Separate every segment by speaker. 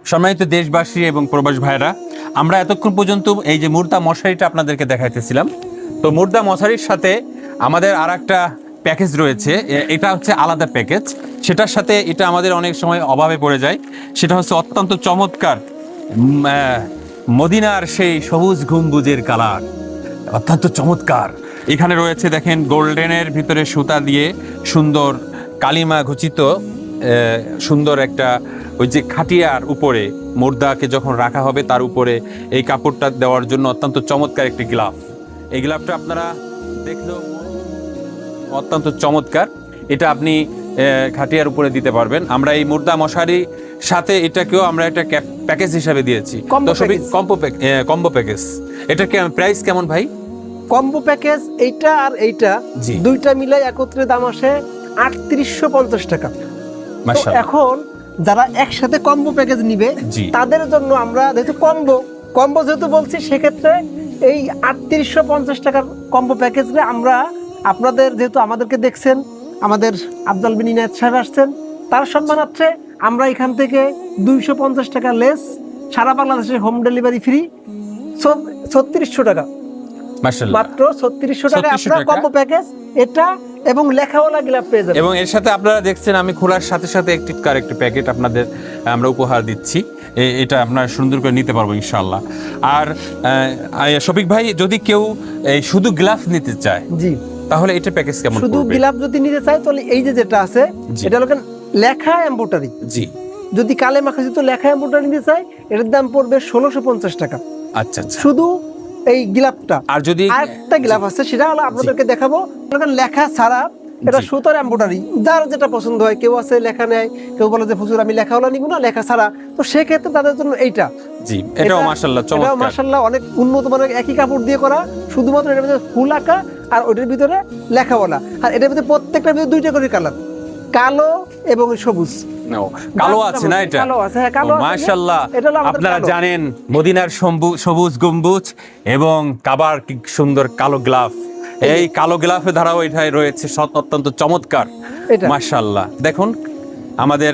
Speaker 1: সম্মানিত দেশবাসী এবং প্রবাস ভাইরা, আমরা এতক্ষণ পর্যন্ত এই যে মুর্দা মশারিটা আপনাদেরকে দেখাইতেছিলাম। তো মুর্দা মশারির সাথে আমাদের আর একটা প্যাকেজ রয়েছে, এটা হচ্ছে আলাদা প্যাকেজ। সেটার সাথে এটা আমাদের অনেক সময় অভাবে পড়ে যায়। সেটা হচ্ছে অত্যন্ত চমৎকার মদিনার সেই সবুজ গম্বুজের কালার, অত্যন্ত চমৎকার। এখানে রয়েছে দেখেন গোল্ডেনের ভিতরে সুতা দিয়ে সুন্দর কালিমা ঘচিত সুন্দর একটা ওই যে খাটিয়ার উপরে মুর্দাকে যখন রাখা হবে তার উপরে এই কাপড়টা দেওয়ার জন্য অত্যন্ত চমৎকার একটি গ্লাভ। এই গ্লাভটা আপনারা দেখলেও অত্যন্ত চমৎকার। এটা আপনি খাটিয়ার উপরে দিতে পারবেন। আমরা এই মুর্দা মশারির সাথে এটাকেও আমরা একটা প্যাকেজ হিসাবে দিয়েছি, কম্বো প্যাকেজ। এটা প্রাইস কেমন ভাই?
Speaker 2: কম্বো প্যাকেজ এইটা আর এইটা দুইটা মিলাই একত্রে দাম আসে ৩৮৫০ টাকা। এখন যারা একসাথে কম্বো প্যাকেজ নিবে তাদের জন্য আমরা যেহেতু কম্বো যেহেতু বলছি, সেক্ষেত্রে এই ৩৮৫০ টাকার কম্বো প্যাকেজে আমরা আপনাদের, যেহেতু আমাদেরকে দেখছেন, আমাদের আফজাল বিন ইনায়েত সাহেব আসছেন, তার সম্মানার্থে আমরা এখান থেকে ২৫০ টাকা লেস, সারা বাংলাদেশে হোম ডেলিভারি ফ্রি, ৩৬০০ টাকা, মাত্র ৩৬০০ টাকা আপনার কম্বো প্যাকেজ এটা এবং লেখাওয়ালা গ্লাভ পেয়ে যাবেন।
Speaker 1: এবং এর সাথে আপনারা দেখছেন আমি খোলার সাথে সাথে একটি প্যাকেট আপনাদের আমরা উপহার দিচ্ছি। এটা আপনারা সুন্দর করে নিতে পারবো ইনশাআল্লাহ। আর শফিক ভাই, যদি কেউ শুধু গ্লাভ নিতে চায়, জি, তাহলে এটা প্যাকেজ কেমন?
Speaker 2: শুধু গ্লাভ যদি নিতে চায় তাহলে এই যেটা আছে এটা হলো লেখা এমব্রয়ডারি, জি। যদি কালেমা খচিত লেখা এমব্রয়ডারি নিতে চায় এটার দাম পড়বে ১৬৫০ টাকা।
Speaker 1: আচ্ছা,
Speaker 2: শুধু এই গ্লাভটা। আর যদি আরেকটা গ্লাভ আছে সেটা হলো আপনাদেরকে দেখাবো, লেখা ছাড়া, এটা সুতার এমব্রয়ডারি, যার যেটা পছন্দ হয়। কেউ আছে লেখা নেয়, কেউ বলে যে হুজুর আমি লেখাওয়ালা নিব না, লেখা ছাড়া। তো সেক্ষেত্রে তাদের জন্য এইটা,
Speaker 1: জি, এটাও মাশাআল্লাহ চমৎকার।
Speaker 2: এটাও মাশাআল্লাহ অনেক উন্নত মানের, একই কাপড় দিয়ে করা, শুধুমাত্র এটার ভিতরে ফুল আঁকা আর ওইটার ভিতরে লেখাওয়ালা। আর এটার ভিতরে প্রত্যেকটার ভিতরে দুইটা করে কালার, কালো এবং সবুজ।
Speaker 1: কালো আছে না? এটা
Speaker 2: কালো আছে, হ্যাঁ কালো আছে
Speaker 1: মাশাআল্লাহ। আপনারা জানেন মদিনার সবুজ গম্বুজ এবং কাবার কি সুন্দর কালো গ্লাভ। এই কালো গ্লাভে ধারাও এটাই রয়েছে অত্যন্ত চমৎকার, মাশাআল্লাহ। দেখুন আমাদের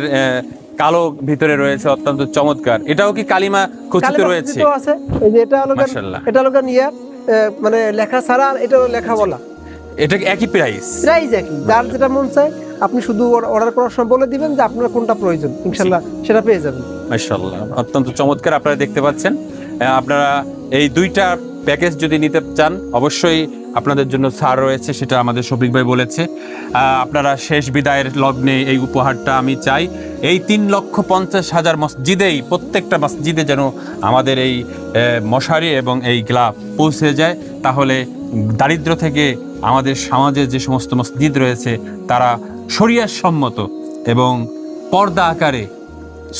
Speaker 1: কালো ভিতরে রয়েছে অত্যন্ত চমৎকার। এটাও কি কালিমা খচিত রয়েছে?
Speaker 2: এই যে এটা হলো নিয়ে মানে লেখা ছাড়া, আর এটা লেখা বলা।
Speaker 1: এটা একই প্রাইস
Speaker 2: একই, যার যেটা মন চায় আপনি শুধু অর্ডার করার সময় বলে দিবেন যে আপনার কোনটা প্রয়োজন, ইনশাআল্লাহ সেটা পেয়ে যাবেন।
Speaker 1: মাশাআল্লাহ, অত্যন্ত চমৎকার। আপনারা দেখতে পাচ্ছেন, আপনারা এই দুইটা প্যাকেজ যদি নিতে চান অবশ্যই আপনাদের জন্য ছাড় রয়েছে, সেটা আমাদের শফিক ভাই বলেছে। আপনারা শেষ বিদায়ের লগ্নে এই উপহারটা আমি চাই এই ৩,৫০,০০০ মসজিদেই, প্রত্যেকটা মসজিদে যেন আমাদের এই মশারি এবং এই গ্লাভ পৌঁছে যায়। তাহলে দারিদ্র থেকে আমাদের সমাজে যে সমস্ত মসজিদ রয়েছে তারা শরিয়াত সম্মত এবং পর্দা আকারে,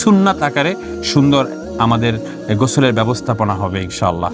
Speaker 1: সুন্নাত আকারে সুন্দর আমাদের গোসলের ব্যবস্থাপনা হবে ইনশাআল্লাহ।